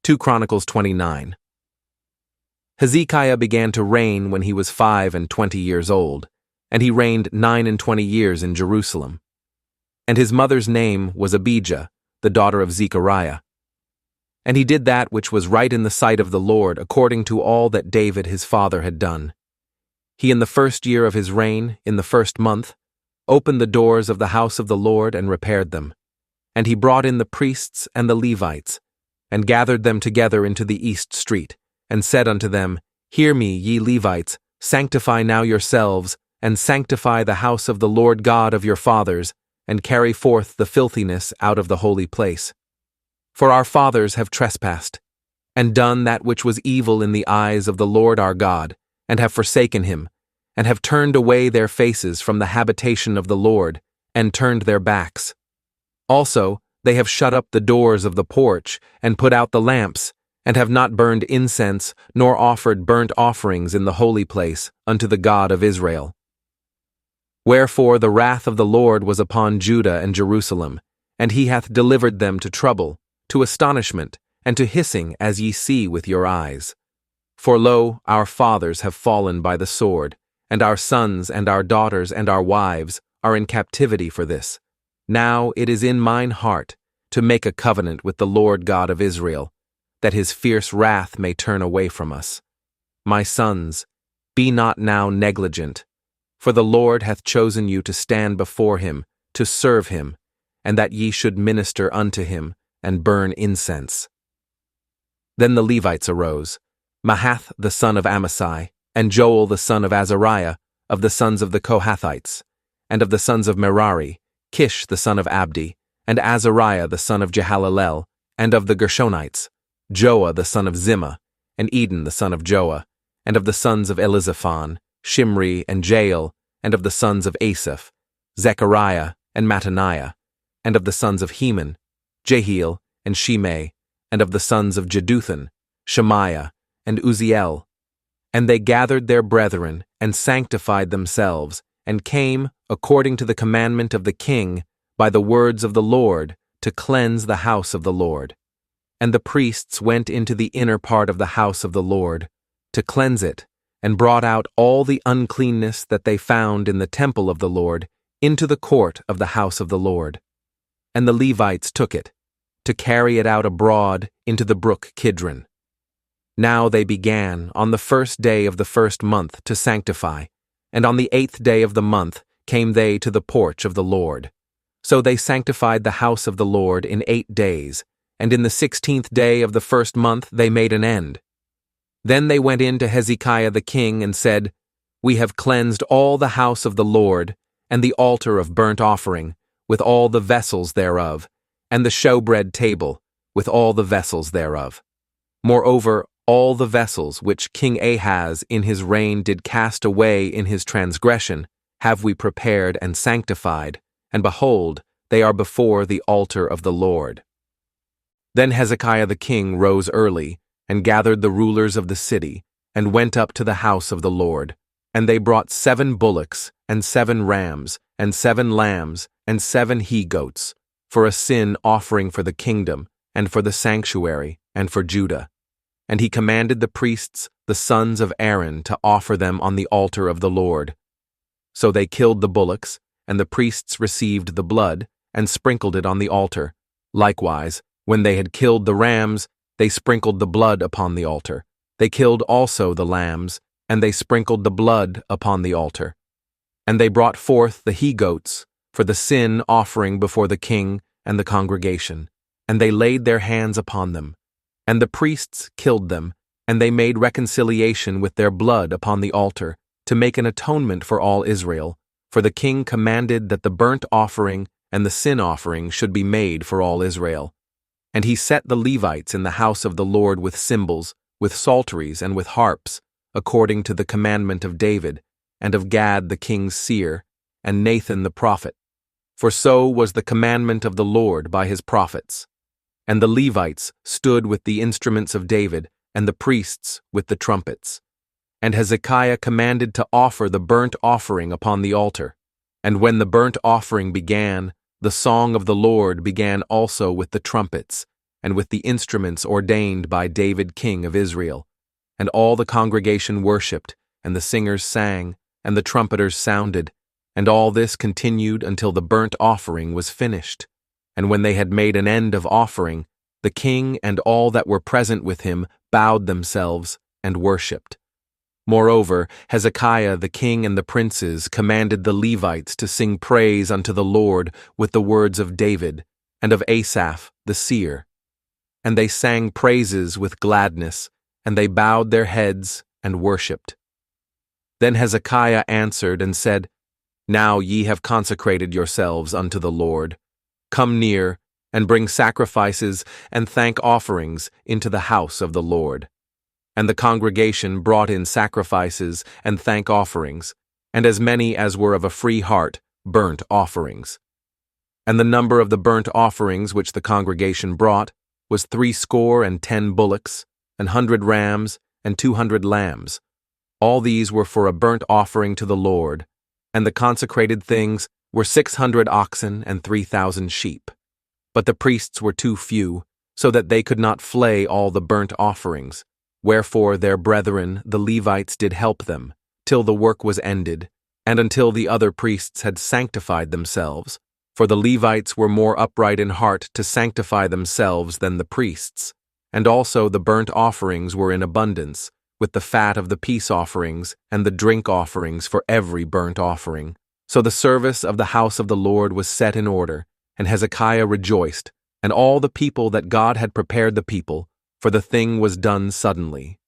2 Chronicles 29. Hezekiah began to reign when he was 25 years old, and he reigned 29 years in Jerusalem. And his mother's name was Abijah, the daughter of Zechariah. And he did that which was right in the sight of the Lord, according to all that David his father had done. He, in the first year of his reign, in the first month, opened the doors of the house of the Lord and repaired them. And he brought in the priests and the Levites, and gathered them together into the east street, and said unto them, Hear me, ye Levites, sanctify now yourselves, and sanctify the house of the Lord God of your fathers, and carry forth the filthiness out of the holy place. For our fathers have trespassed, and done that which was evil in the eyes of the Lord our God, and have forsaken him, and have turned away their faces from the habitation of the Lord, and turned their backs. Also, they have shut up the doors of the porch, and put out the lamps, and have not burned incense, nor offered burnt offerings in the holy place unto the God of Israel. Wherefore the wrath of the Lord was upon Judah and Jerusalem, and he hath delivered them to trouble, to astonishment, and to hissing, as ye see with your eyes. For lo, our fathers have fallen by the sword, and our sons and our daughters and our wives are in captivity for this. Now it is in mine heart to make a covenant with the Lord God of Israel, that his fierce wrath may turn away from us. My sons, be not now negligent, for the Lord hath chosen you to stand before him, to serve him, and that ye should minister unto him, and burn incense. Then the Levites arose, Mahath the son of Amasai, and Joel the son of Azariah, of the sons of the Kohathites, and of the sons of Merari, Kish the son of Abdi, and Azariah the son of Jehalelel, and of the Gershonites, Joah the son of Zimmah, and Eden the son of Joah, and of the sons of Elizaphan, Shimri and Jael, and of the sons of Asaph, Zechariah and Mattaniah, and of the sons of Heman, Jehiel and Shimei, and of the sons of Jeduthun, Shemaiah and Uzziel. And they gathered their brethren, and sanctified themselves, and came, according to the commandment of the king, by the words of the Lord, to cleanse the house of the Lord. And the priests went into the inner part of the house of the Lord, to cleanse it, and brought out all the uncleanness that they found in the temple of the Lord into the court of the house of the Lord. And the Levites took it, to carry it out abroad into the brook Kidron. Now they began on the first day of the first month to sanctify, and on the 8th day of the month came they to the porch of the Lord. So they sanctified the house of the Lord in 8 days, and in the 16th day of the first month they made an end. Then they went in to Hezekiah the king and said, We have cleansed all the house of the Lord, and the altar of burnt offering, with all the vessels thereof, and the showbread table, with all the vessels thereof. Moreover, all the vessels which King Ahaz in his reign did cast away in his transgression have we prepared and sanctified, and behold, they are before the altar of the Lord. Then Hezekiah the king rose early, and gathered the rulers of the city, and went up to the house of the Lord. And they brought 7 bullocks, and 7 rams, and 7 lambs, and 7 he-goats, for a sin offering for the kingdom, and for the sanctuary, and for Judah. And he commanded the priests, the sons of Aaron, to offer them on the altar of the Lord. So they killed the bullocks, and the priests received the blood, and sprinkled it on the altar. Likewise, when they had killed the rams, they sprinkled the blood upon the altar. They killed also the lambs, and they sprinkled the blood upon the altar. And they brought forth the he-goats for the sin offering before the king and the congregation, and they laid their hands upon them. And the priests killed them, and they made reconciliation with their blood upon the altar, to make an atonement for all Israel, for the king commanded that the burnt offering and the sin offering should be made for all Israel. And he set the Levites in the house of the Lord with cymbals, with psalteries, and with harps, according to the commandment of David, and of Gad the king's seer, and Nathan the prophet. For so was the commandment of the Lord by his prophets. And the Levites stood with the instruments of David, and the priests with the trumpets. And Hezekiah commanded to offer the burnt offering upon the altar. And when the burnt offering began, the song of the Lord began also with the trumpets, and with the instruments ordained by David king of Israel. And all the congregation worshipped, and the singers sang, and the trumpeters sounded, and all this continued until the burnt offering was finished. And when they had made an end of offering, the king and all that were present with him bowed themselves and worshipped. Moreover, Hezekiah the king and the princes commanded the Levites to sing praise unto the Lord with the words of David, and of Asaph the seer. And they sang praises with gladness, and they bowed their heads and worshipped. Then Hezekiah answered and said, Now ye have consecrated yourselves unto the Lord. Come near, and bring sacrifices and thank offerings into the house of the Lord. And the congregation brought in sacrifices and thank offerings, and as many as were of a free heart, burnt offerings. And the number of the burnt offerings which the congregation brought was 70 bullocks, 100 rams, and 200 lambs. All these were for a burnt offering to the Lord, and the consecrated things were 600 oxen and 3,000 sheep. But the priests were too few, so that they could not flay all the burnt offerings. Wherefore their brethren, the Levites, did help them, till the work was ended, and until the other priests had sanctified themselves. For the Levites were more upright in heart to sanctify themselves than the priests. And also the burnt offerings were in abundance, with the fat of the peace offerings and the drink offerings for every burnt offering. So the service of the house of the Lord was set in order, and Hezekiah rejoiced, and all the people that God had prepared the people, for the thing was done suddenly.